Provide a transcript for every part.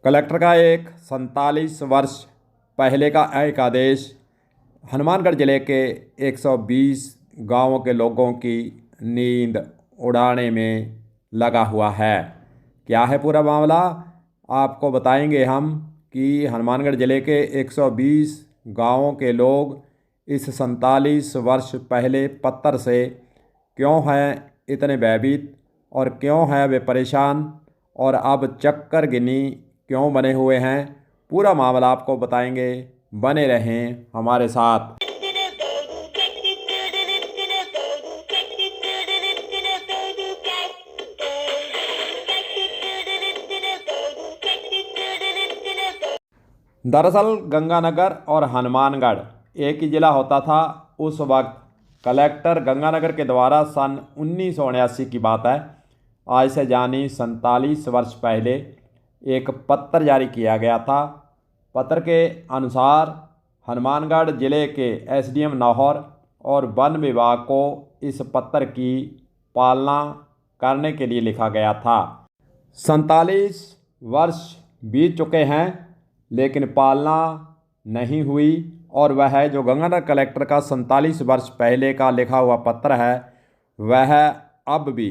Collector का एक 47 वर्ष पहले का एक आदेश हनुमानगढ़ जिले के 120 गांवों के लोगों की नींद उड़ाने में लगा हुआ है। क्या है पूरा मामला, आपको बताएंगे हम कि हनुमानगढ़ जिले के 120 गांवों के लोग इस 47 वर्ष पहले पत्थर से क्यों हैं इतने भयभीत और क्यों हैं वे परेशान और अब चक्कर गिनी क्यों बने हुए हैं। पूरा मामला आपको बताएंगे, बने रहें हमारे साथ। दरअसल गंगानगर और हनुमानगढ़ एक ही ज़िला होता था उस वक्त। कलेक्टर गंगानगर के द्वारा सन 1979 की बात है, आज से जानी 47 वर्ष पहले एक पत्र जारी किया गया था। पत्र के अनुसार हनुमानगढ़ जिले के एसडीएम नौहर और वन विभाग को इस पत्र की पालना करने के लिए लिखा गया था। 47 वर्ष बीत चुके हैं लेकिन पालना नहीं हुई और वह जो गंगानगर कलेक्टर का 47 वर्ष पहले का लिखा हुआ पत्र है वह अब भी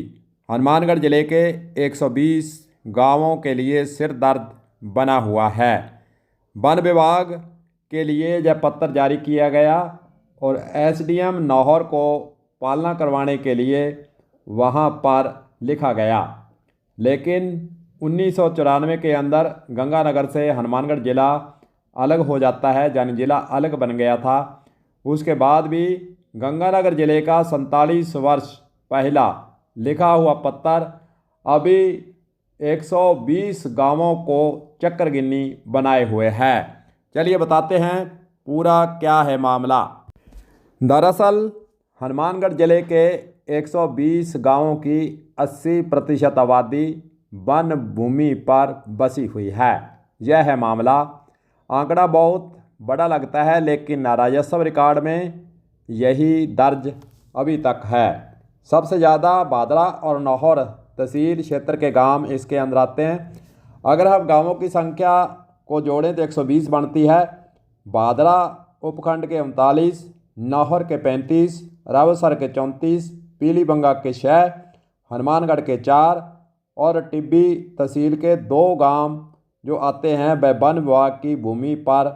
हनुमानगढ़ जिले के 120 गांवों के लिए सिर दर्द बना हुआ है। वन विभाग के लिए यह पत्र जारी किया गया और एसडीएम नौहर को पालना करवाने के लिए वहां पर लिखा गया, लेकिन 1994 के अंदर गंगानगर से हनुमानगढ़ ज़िला अलग हो जाता है, यानी ज़िला अलग बन गया था। उसके बाद भी गंगानगर ज़िले का 47 वर्ष पहला लिखा हुआ पत्र अभी 120 गांवों को चक्कर गिन्नी बनाए हुए है। चलिए बताते हैं पूरा क्या है मामला। दरअसल हनुमानगढ़ जिले के 120 गांवों की 80% आबादी वन भूमि पर बसी हुई है। यह है मामला। आंकड़ा बहुत बड़ा लगता है लेकिन राजस्व रिकॉर्ड में यही दर्ज अभी तक है। सबसे ज़्यादा भादरा और नौहर तहसील क्षेत्र के गांव इसके अंदर आते हैं। अगर हम गांवों की संख्या को जोड़ें तो 120 बनती है। भादरा उपखंड के 39, नौहर के 35, रावसर के 34, पीलीबंगा के 6, हनुमानगढ़ के 4 और टिब्बी तहसील के 2 गांव जो आते हैं वह वन विभाग की भूमि पर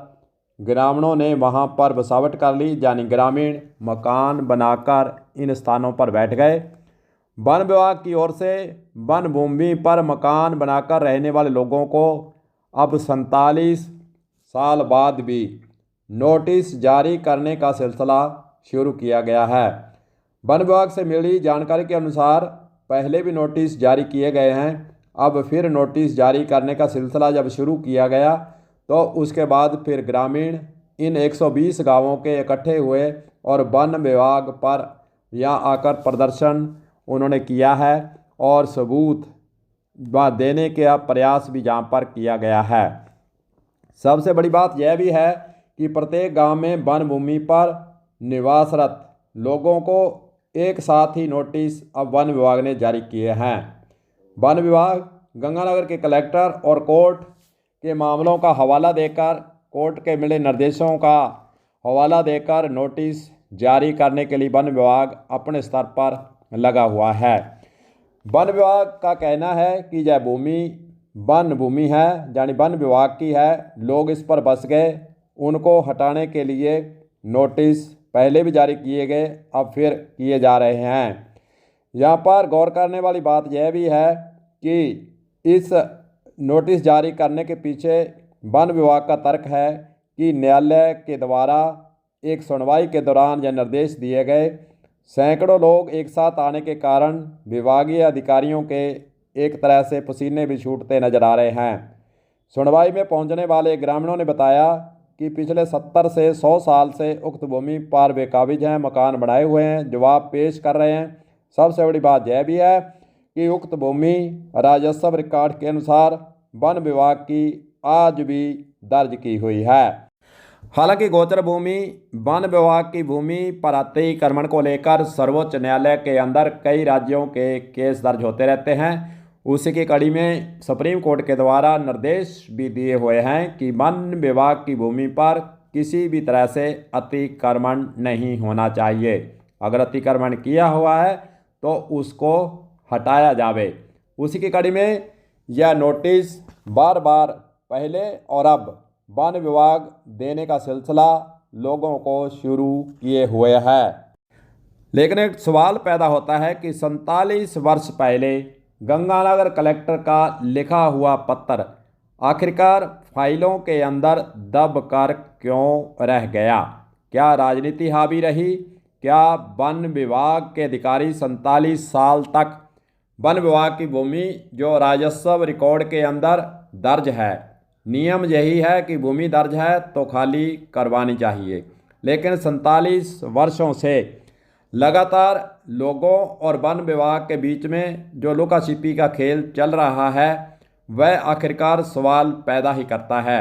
ग्रामीणों ने वहां पर बसावट कर ली, यानी ग्रामीण मकान बनाकर इन स्थानों पर बैठ गए। वन विभाग की ओर से वन भूमि पर मकान बनाकर रहने वाले लोगों को अब 47 साल बाद भी नोटिस जारी करने का सिलसिला शुरू किया गया है। वन विभाग से मिली जानकारी के अनुसार पहले भी नोटिस जारी किए गए हैं। अब फिर नोटिस जारी करने का सिलसिला जब शुरू किया गया तो उसके बाद फिर ग्रामीण इन 120 गांवों के इकट्ठे हुए और वन विभाग पर यहाँ आकर प्रदर्शन उन्होंने किया है और सबूत देने का प्रयास भी यहाँ पर किया गया है। सबसे बड़ी बात यह भी है कि प्रत्येक गांव में वन भूमि पर निवासरत लोगों को एक साथ ही नोटिस अब वन विभाग ने जारी किए हैं। वन विभाग गंगानगर के कलेक्टर और कोर्ट के मामलों का हवाला देकर, कोर्ट के मिले निर्देशों का हवाला देकर नोटिस जारी करने के लिए वन विभाग अपने स्तर पर लगा हुआ है। वन विभाग का कहना है कि यह भूमि वन भूमि है, यानी वन विभाग की है। लोग इस पर बस गए, उनको हटाने के लिए नोटिस पहले भी जारी किए गए, अब फिर किए जा रहे हैं। यहाँ पर गौर करने वाली बात यह भी है कि इस नोटिस जारी करने के पीछे वन विभाग का तर्क है कि न्यायालय के द्वारा एक सुनवाई के दौरान यह निर्देश दिए गए। सैकड़ों लोग एक साथ आने के कारण विभागीय अधिकारियों के एक तरह से पसीने भी छूटते नजर आ रहे हैं। सुनवाई में पहुंचने वाले ग्रामीणों ने बताया कि पिछले 70 से 100 साल से उक्त भूमि पर वे काबिज हैं, मकान बनाए हुए हैं, जवाब पेश कर रहे हैं। सबसे बड़ी बात यह भी है कि उक्त भूमि राजस्व रिकॉर्ड के अनुसार वन विभाग की आज भी दर्ज की हुई है। हालांकि गोचर भूमि वन विभाग की भूमि पर अतिक्रमण को लेकर सर्वोच्च न्यायालय के अंदर कई राज्यों के केस दर्ज होते रहते हैं उसी की कड़ी में सुप्रीम कोर्ट के द्वारा निर्देश भी दिए हुए हैं कि वन विभाग की भूमि पर किसी भी तरह से अतिक्रमण नहीं होना चाहिए। अगर अतिक्रमण किया हुआ है तो उसको हटाया जावे। उसी की कड़ी में यह नोटिस बार बार पहले और अब वन विभाग देने का सिलसिला लोगों को शुरू किए हुए है। लेकिन एक सवाल पैदा होता है कि 47 वर्ष पहले गंगानगर कलेक्टर का लिखा हुआ पत्र आखिरकार फाइलों के अंदर दब कर क्यों रह गया? क्या राजनीति हावी रही? क्या वन विभाग के अधिकारी 47 साल तक वन विभाग की भूमि जो राजस्व रिकॉर्ड के अंदर दर्ज है, नियम यही है कि भूमि दर्ज है तो खाली करवानी चाहिए, लेकिन 47 वर्षों से लगातार लोगों और वन विभाग के बीच में जो लुका छिपी का खेल चल रहा है वह आखिरकार सवाल पैदा ही करता है।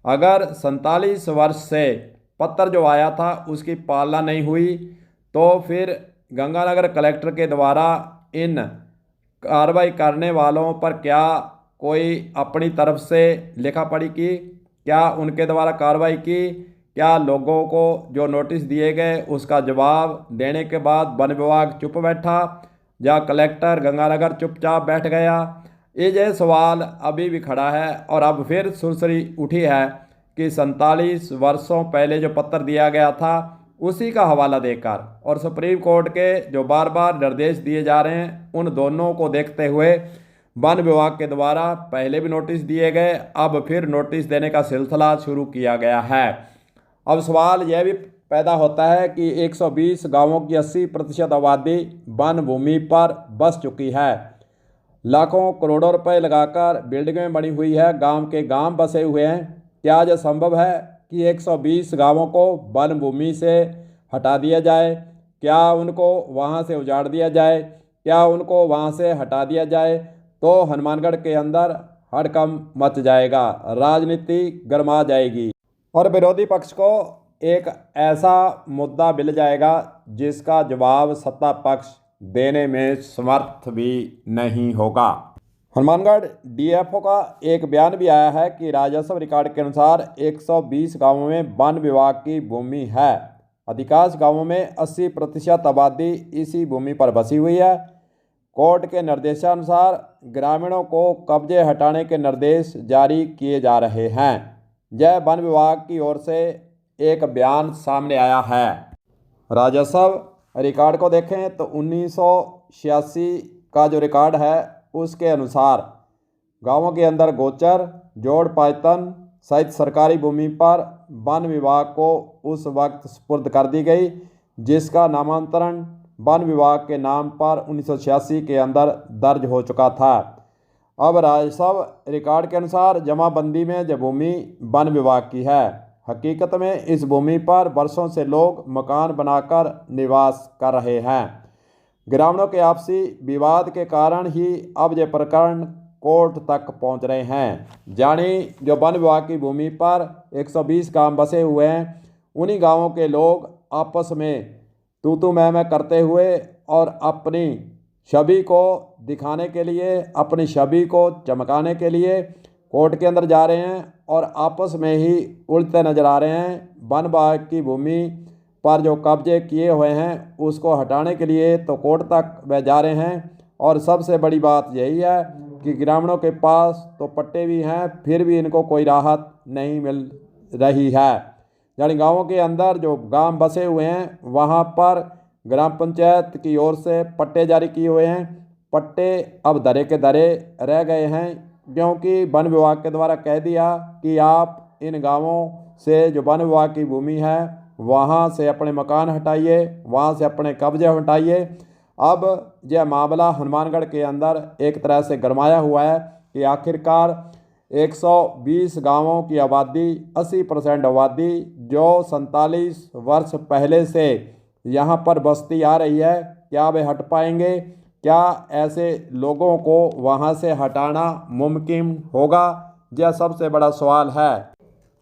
अगर 47 वर्ष से पत्र जो आया था उसकी पालना नहीं हुई तो फिर गंगानगर कलेक्टर के द्वारा इन कार्रवाई करने वालों पर क्या कोई अपनी तरफ से लिखा पढ़ी की? क्या उनके द्वारा कार्रवाई की? क्या लोगों को जो नोटिस दिए गए उसका जवाब देने के बाद वन विभाग चुप बैठा या कलेक्टर गंगानगर चुपचाप बैठ गया? ये सवाल अभी भी खड़ा है और अब फिर सुरसरी उठी है कि 47 वर्षों पहले जो पत्र दिया गया था उसी का हवाला देकर और सुप्रीम कोर्ट के जो बार बार निर्देश दिए जा रहे हैं उन दोनों को देखते हुए वन विभाग के द्वारा पहले भी नोटिस दिए गए, अब फिर नोटिस देने का सिलसिला शुरू किया गया है। अब सवाल यह भी पैदा होता है कि 120 गांवों की 80% आबादी वन भूमि पर बस चुकी है। लाखों करोड़ों रुपए लगाकर बिल्डिंगें बनी हुई है, गांव के गांव बसे हुए हैं। क्या यह संभव है कि 120 गांवों को वन भूमि से हटा दिया जाए? क्या उनको वहां से उजाड़ दिया जाए? क्या उनको वहां से हटा दिया जाए तो हनुमानगढ़ के अंदर हड़कंप मच जाएगा, राजनीति गर्मा जाएगी और विरोधी पक्ष को एक ऐसा मुद्दा मिल जाएगा जिसका जवाब सत्ता पक्ष देने में समर्थ भी नहीं होगा। हनुमानगढ़ डीएफओ का एक बयान भी आया है कि राजस्व रिकॉर्ड के अनुसार 120 गांवों में वन विभाग की भूमि है। अधिकांश गांवों में 80% आबादी इसी भूमि पर बसी हुई है। कोर्ट के निर्देशानुसार ग्रामीणों को कब्जे हटाने के निर्देश जारी किए जा रहे हैं। यह वन विभाग की ओर से एक बयान सामने आया है। राजस्व रिकॉर्ड को देखें तो 1986 का जो रिकॉर्ड है उसके अनुसार गांवों के अंदर गोचर, जोड़ पायतन सहित सरकारी भूमि पर वन विभाग को उस वक्त सुपुर्द कर दी गई, जिसका नामांतरण वन विभाग के नाम पर 1986 के अंदर दर्ज हो चुका था। अब राजस्व रिकॉर्ड के अनुसार जमाबंदी में यह भूमि वन विभाग की है। हकीकत में इस भूमि पर वर्षों से लोग मकान बनाकर निवास कर रहे हैं। ग्रामीणों के आपसी विवाद के कारण ही अब यह प्रकरण कोर्ट तक पहुंच रहे हैं। जानी जो वन विभाग की भूमि पर 120 गांव बसे हुए हैं, उन्हीं गांवों के लोग आपस में तू मैं करते हुए और अपनी छवि को दिखाने के लिए, अपनी छवि को चमकाने के लिए कोर्ट के अंदर जा रहे हैं और आपस में ही उलझते नजर आ रहे हैं। वन विभाग की भूमि पर जो कब्जे किए हुए हैं उसको हटाने के लिए तो कोर्ट तक वह जा रहे हैं। और सबसे बड़ी बात यही है कि ग्रामीणों के पास तो पट्टे भी हैं, फिर भी इनको कोई राहत नहीं मिल रही है। यानी गाँवों के अंदर जो गांव बसे हुए हैं वहाँ पर ग्राम पंचायत की ओर से पट्टे जारी किए हुए हैं। पट्टे अब दरे के दरे रह गए हैं, क्योंकि वन विभाग के द्वारा कह दिया कि आप इन गांवों से जो वन विभाग की भूमि है वहाँ से अपने मकान हटाइए, वहाँ से अपने कब्जे हटाइए। अब यह मामला हनुमानगढ़ के अंदर एक तरह से गरमाया हुआ है कि आखिरकार 120 गांवों की आबादी, 80% आबादी जो 47 वर्ष पहले से यहाँ पर बसती आ रही है, क्या वे हट पाएंगे? क्या ऐसे लोगों को वहाँ से हटाना मुमकिन होगा? यह सबसे बड़ा सवाल है।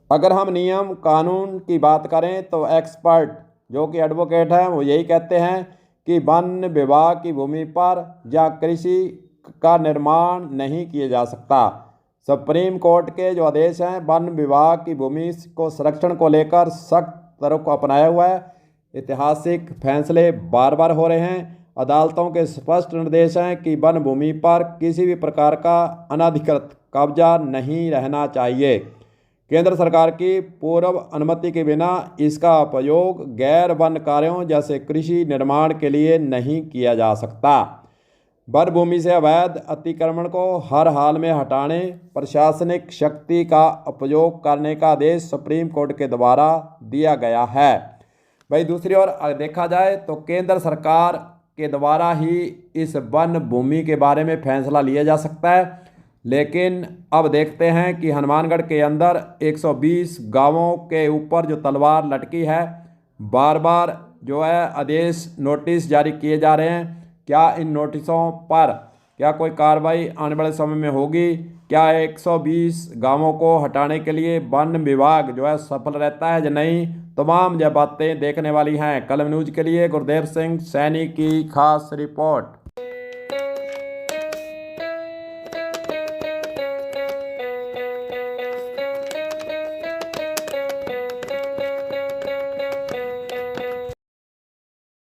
अगर हम नियम कानून की बात करें तो एक्सपर्ट जो कि एडवोकेट हैं वो यही कहते हैं कि वन विभाग की भूमि पर या कृषि का निर्माण नहीं किया जा सकता। सुप्रीम कोर्ट के जो आदेश हैं वन विभाग की भूमि को संरक्षण को लेकर सख्त रुख अपनाया हुआ है। ऐतिहासिक फैसले बार बार हो रहे हैं। अदालतों के स्पष्ट निर्देश हैं कि वन भूमि पर किसी भी प्रकार का अनधिकृत कब्जा नहीं रहना चाहिए। केंद्र सरकार की पूर्व अनुमति के बिना इसका उपयोग गैर वन कार्यों जैसे कृषि निर्माण के लिए नहीं किया जा सकता। वन भूमि से अवैध अतिक्रमण को हर हाल में हटाने प्रशासनिक शक्ति का उपयोग करने का आदेश सुप्रीम कोर्ट के द्वारा दिया गया है। भाई दूसरी ओर देखा जाए तो केंद्र सरकार के द्वारा ही इस वन भूमि के बारे में फैसला लिया जा सकता है, लेकिन अब देखते हैं कि हनुमानगढ़ के अंदर 120 गांवों के ऊपर जो तलवार लटकी है, बार बार जो है आदेश नोटिस जारी किए जा रहे हैं। क्या इन नोटिसों पर क्या कोई कार्रवाई आने वाले समय में होगी? क्या 120 गांवों को हटाने के लिए वन विभाग जो है सफल रहता है या नहीं? तमाम यह बातें देखने वाली हैं। कलम न्यूज़ के लिए गुरदेव सिंह सैनी की खास रिपोर्ट।